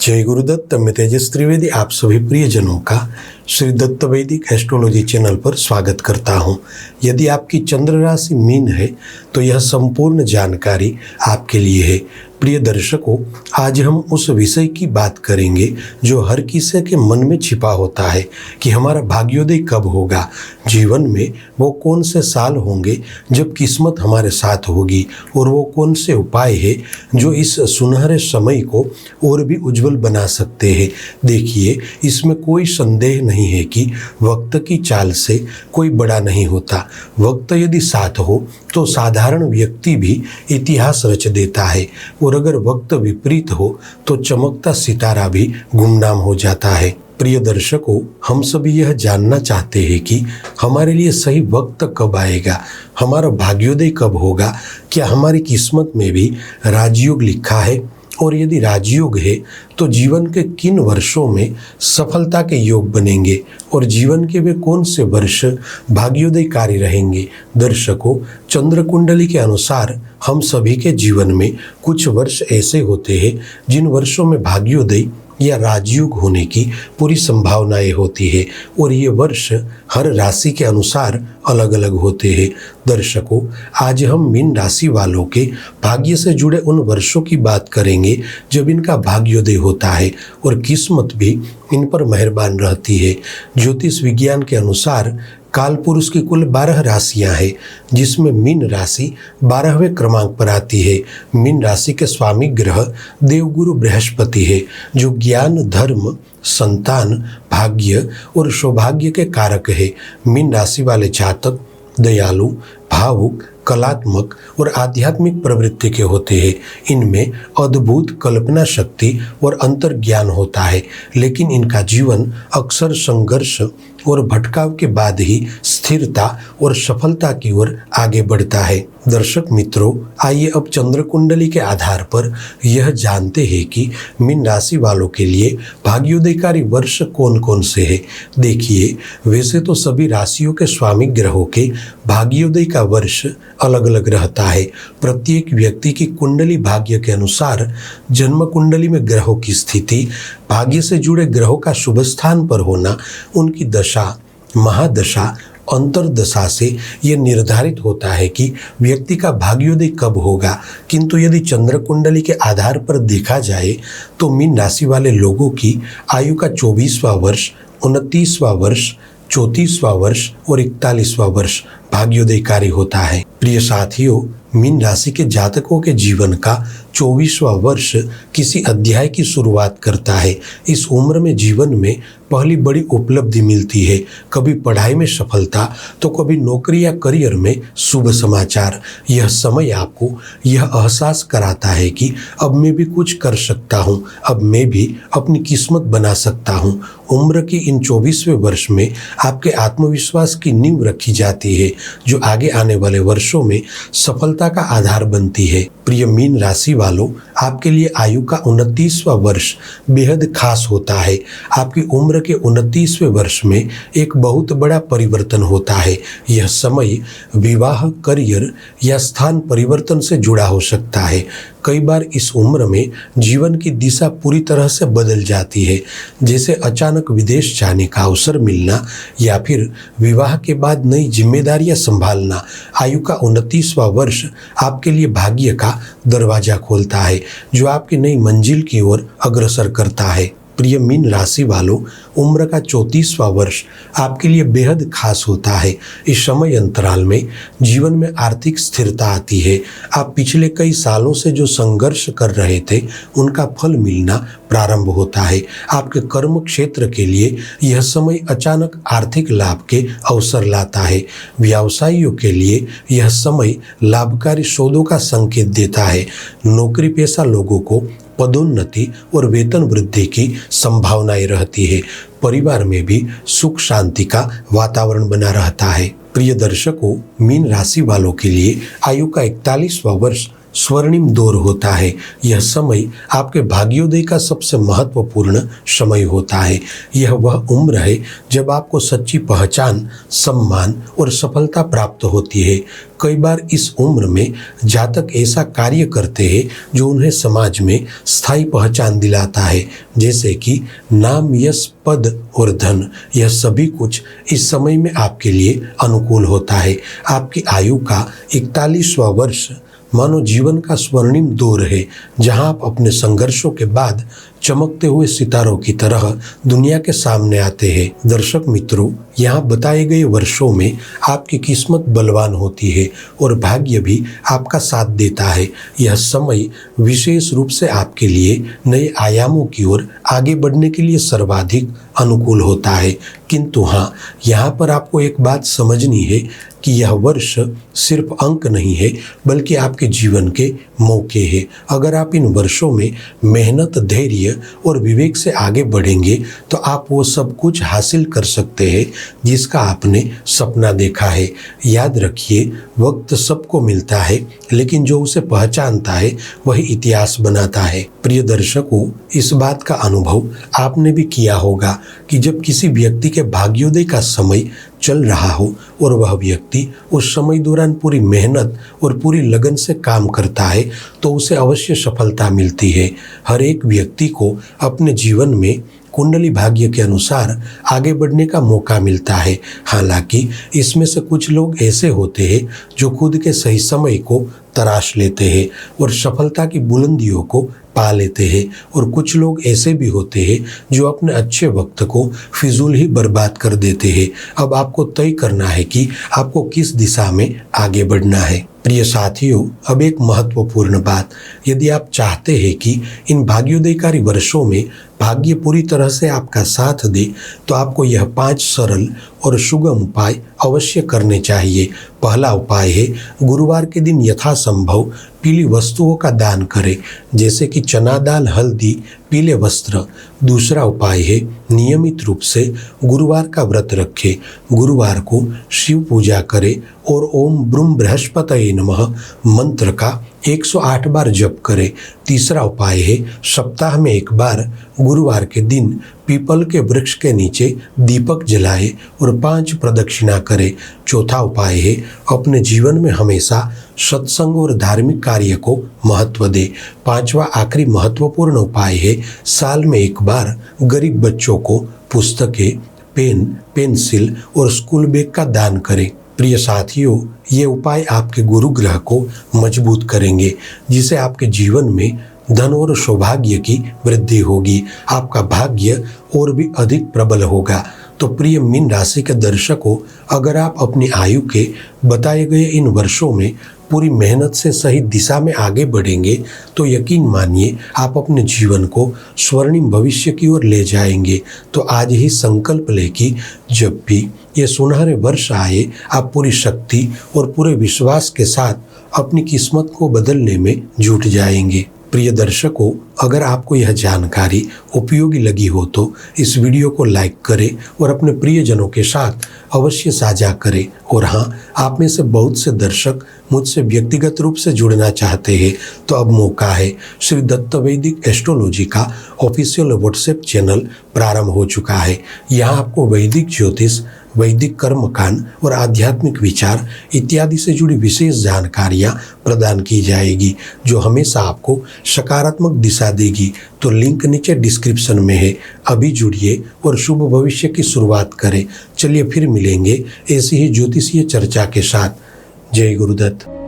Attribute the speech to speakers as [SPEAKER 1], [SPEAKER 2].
[SPEAKER 1] जय गुरुदत्त। मैं तेजस त्रिवेदी आप सभी प्रियजनों का श्री दत्त वैदिक एस्ट्रोलॉजी चैनल पर स्वागत करता हूं। यदि आपकी चंद्र राशि मीन है तो यह संपूर्ण जानकारी आपके लिए है। प्रिय दर्शकों, आज हम उस विषय की बात करेंगे जो हर किसी के मन में छिपा होता है कि हमारा भाग्योदय कब होगा, जीवन में वो कौन से साल होंगे जब किस्मत हमारे साथ होगी और वो कौन से उपाय है जो इस सुनहरे समय को और भी उज्जवल बना सकते हैं। देखिए, इसमें कोई संदेह नहीं है कि वक्त की चाल से कोई बड़ा नहीं होता। वक्त यदि साथ हो तो साधारण व्यक्ति भी इतिहास रच देता है और अगर वक्त विपरीत हो तो चमकता सितारा भी गुमनाम हो जाता है। प्रिय दर्शकों, हम सभी यह जानना चाहते हैं कि हमारे लिए सही वक्त कब आएगा, हमारा भाग्योदय कब होगा, क्या हमारी किस्मत में भी राजयोग लिखा है, और यदि राजयोग है तो जीवन के किन वर्षों में सफलता के योग बनेंगे और जीवन के वे कौन से वर्ष भाग्योदयकारी रहेंगे। दर्शकों, चंद्र कुंडली के अनुसार हम सभी के जीवन में कुछ वर्ष ऐसे होते हैं जिन वर्षों में भाग्योदय या राजयोग होने की पूरी संभावनाएं होती है और ये वर्ष हर राशि के अनुसार अलग अलग होते हैं। दर्शकों, आज हम मीन राशि वालों के भाग्य से जुड़े उन वर्षों की बात करेंगे जब इनका भाग्योदय होता है और किस्मत भी इन पर मेहरबान रहती है। ज्योतिष विज्ञान के अनुसार काल पुरुष की कुल 12 राशियां हैं, जिसमें मीन राशि 12वें क्रमांक पर आती है। मीन राशि के स्वामी ग्रह देवगुरु बृहस्पति है, जो ज्ञान, धर्म, संतान, भाग्य और सौभाग्य के कारक है। मीन राशि वाले जातक दयालु, भावुक, कलात्मक और आध्यात्मिक प्रवृत्ति के होते हैं। इनमें अद्भुत कल्पना शक्ति और अंतर्ज्ञान होता है, लेकिन इनका जीवन अक्सर संघर्ष और भटकाव के बाद ही स्थिरता और सफलता की ओर आगे बढ़ता है। दर्शक मित्रों, आइए अब चंद्र कुंडली के आधार पर यह जानते हैं कि मीन राशि वालों के लिए भाग्योदयकारी वर्ष कौन कौन से हैं। देखिए, वैसे तो सभी राशियों के स्वामी ग्रहों के भाग्योदय का वर्ष अलग अलग रहता है। प्रत्येक व्यक्ति की कुंडली भाग्य के अनुसार जन्म कुंडली में ग्रहों की स्थिति, भाग्य से जुड़े ग्रहों का शुभ स्थान पर होना, उनकी दशा, महादशा, अंतर्दशा से यह निर्धारित होता है कि व्यक्ति का भाग्योदय कब होगा। किंतु यदि चंद्र कुंडली के आधार पर देखा जाए तो मीन राशि वाले लोगों की आयु का 24वां वर्ष, 29वां वर्ष, 34वां वर्ष और 41वां वर्ष भाग्योदयकारी होता है। प्रिय साथियों, मीन राशि के जातकों के जीवन का 24वां वर्ष किसी अध्याय की शुरुआत करता है। इस उम्र में जीवन में पहली बड़ी उपलब्धि मिलती है, कभी पढ़ाई में सफलता तो कभी नौकरी या करियर में शुभ समाचार। यह समय आपको यह एहसास कराता है कि अब मैं भी कुछ कर सकता हूँ, अब मैं भी अपनी किस्मत बना सकता हूँ। उम्र की इन 24वें वर्ष में आपके आत्मविश्वास की नींव रखी जाती है, जो आगे आने वाले वर्षों में सफलता का आधार बनती है। प्रिय मीन राशि वालों, आपके लिए आयु का 29वां वर्ष बेहद खास होता है। आपकी उम्र के 29वें वर्ष में एक बहुत बड़ा परिवर्तन होता है। यह समय विवाह, करियर या स्थान परिवर्तन से जुड़ा हो सकता है। कई बार इस उम्र में जीवन की दिशा पूरी तरह से बदल जाती है, जैसे अचानक विदेश जाने का अवसर मिलना या फिर विवाह के बाद नई जिम्मेदारियां संभालना। आयु का 29वां वर्ष आपके लिए भाग्य का दरवाजा खोलता है, जो आपकी नई मंजिल की ओर अग्रसर करता है। प्रिय मीन राशि वालों, उम्र का 34वां वर्ष आपके लिए बेहद खास होता है। इस समय अंतराल में जीवन में आर्थिक स्थिरता आती है। आप पिछले कई सालों से जो संघर्ष कर रहे थे, उनका फल मिलना प्रारंभ होता है। आपके कर्म क्षेत्र के लिए यह समय अचानक आर्थिक लाभ के अवसर लाता है। व्यवसायियों के लिए यह समय लाभकारी सौदों का संकेत देता है। नौकरी पेशा लोगों को पदोन्नति और वेतन वृद्धि की संभावनाएं रहती है। परिवार में भी सुख शांति का वातावरण बना रहता है। प्रिय दर्शकों, मीन राशि वालों के लिए आयु का 41वां वर्ष स्वर्णिम दौर होता है। यह समय आपके भाग्योदय का सबसे महत्वपूर्ण समय होता है। यह वह उम्र है जब आपको सच्ची पहचान, सम्मान और सफलता प्राप्त होती है। कई बार इस उम्र में जातक ऐसा कार्य करते हैं जो उन्हें समाज में स्थायी पहचान दिलाता है, जैसे कि नाम, यश, पद और धन। यह सभी कुछ इस समय में आपके लिए अनुकूल होता है। आपकी आयु का 41वां वर्ष मानो जीवन का स्वर्णिम दौर है, जहां आप अपने संघर्षों के बाद चमकते हुए सितारों की तरह दुनिया के सामने आते हैं। दर्शक मित्रों, यहाँ बताए गए वर्षों में आपकी किस्मत बलवान होती है और भाग्य भी आपका साथ देता है। यह समय विशेष रूप से आपके लिए नए आयामों की ओर आगे बढ़ने के लिए सर्वाधिक अनुकूल होता है। किंतु हाँ, यहाँ पर आपको एक बात समझनी है कि यह वर्ष सिर्फ अंक नहीं है, बल्कि आपके जीवन के मौके हैं। अगर आप इन वर्षों में मेहनत, धैर्य और विवेक से आगे बढ़ेंगे तो आप वो सब कुछ हासिल कर सकते हैं जिसका आपने सपना देखा है। याद रखिए, वक्त सबको मिलता है, लेकिन जो उसे पहचानता है वही इतिहास बनाता है। प्रिय दर्शकों, इस बात का अनुभव आपने भी किया होगा कि जब किसी व्यक्ति के भाग्योदय का समय चल रहा हो और वह व्यक्ति उस समय दौरान पूरी मेहनत और पूरी लगन से काम करता है तो उसे अवश्य सफलता मिलती है। हर एक व्यक्ति को अपने जीवन में कुंडली भाग्य के अनुसार आगे बढ़ने का मौका मिलता है। हालांकि इसमें से कुछ लोग ऐसे होते हैं जो खुद के सही समय को तराश लेते हैं और सफलता की बुलंदियों को पा लेते हैं, और कुछ लोग ऐसे भी होते हैं जो अपने अच्छे वक्त को फिजूल ही बर्बाद कर देते हैं। अब आपको तय करना है कि आपको किस दिशा में आगे बढ़ना है। प्रिय साथियों, अब एक महत्वपूर्ण बात, यदि आप चाहते हैं कि इन भाग्योदयकारी वर्षों में भाग्य पूरी तरह से आपका साथ दे तो आपको यह 5 सरल और सुगम उपाय अवश्य करने चाहिए। पहला उपाय है, गुरुवार के दिन यथासंभव पीली वस्तुओं का दान करें, जैसे कि चना दाल, हल्दी, पीले वस्त्र। दूसरा उपाय है, नियमित रूप से गुरुवार का व्रत रखें। गुरुवार को शिव पूजा करें और ओम ब्रूम बृहस्पतये नमः मंत्र का 108 बार जप करें। तीसरा उपाय है, सप्ताह में एक बार गुरुवार के दिन पीपल के वृक्ष के नीचे दीपक जलाए और 5 प्रदक्षिणा करें। चौथा उपाय है, अपने जीवन में हमेशा सत्संग और धार्मिक कार्य को महत्व दे। 5वां आखिरी महत्वपूर्ण उपाय है, साल में एक बार गरीब बच्चों को पुस्तकें, पेन, पेंसिल और स्कूल बैग का दान करें। प्रिय साथियों, ये उपाय आपके गुरु ग्रह को मजबूत करेंगे, जिसे आपके जीवन में धन और सौभाग्य की वृद्धि होगी। आपका भाग्य और भी अधिक प्रबल होगा। तो प्रिय मीन राशि के दर्शकों, अगर आप अपनी आयु के बताए गए इन वर्षों में पूरी मेहनत से सही दिशा में आगे बढ़ेंगे तो यकीन मानिए आप अपने जीवन को स्वर्णिम भविष्य की ओर ले जाएंगे। तो आज ही संकल्प लें कि जब भी ये सुनहरे वर्ष आए, आप पूरी शक्ति और पूरे विश्वास के साथ अपनी किस्मत को बदलने में जुट जाएंगे। प्रिय दर्शकों, अगर आपको यह जानकारी उपयोगी लगी हो तो इस वीडियो को लाइक करें और अपने प्रियजनों के साथ अवश्य साझा करें। और हाँ, आप में से बहुत से दर्शक मुझसे व्यक्तिगत रूप से जुड़ना चाहते हैं तो अब मौका है। श्री दत्त वैदिक एस्ट्रोलॉजी का ऑफिशियल व्हाट्सएप चैनल प्रारंभ हो चुका है। यहाँ आपको वैदिक ज्योतिष, वैदिक कर्मकांड और आध्यात्मिक विचार इत्यादि से जुड़ी विशेष जानकारियाँ प्रदान की जाएगी, जो हमेशा आपको सकारात्मक दिशा देगी। तो लिंक नीचे डिस्क्रिप्शन में है, अभी जुड़िए और शुभ भविष्य की शुरुआत करें। चलिए फिर मिलेंगे ऐसी ही ज्योतिषीय चर्चा के साथ। जय गुरुदत्त।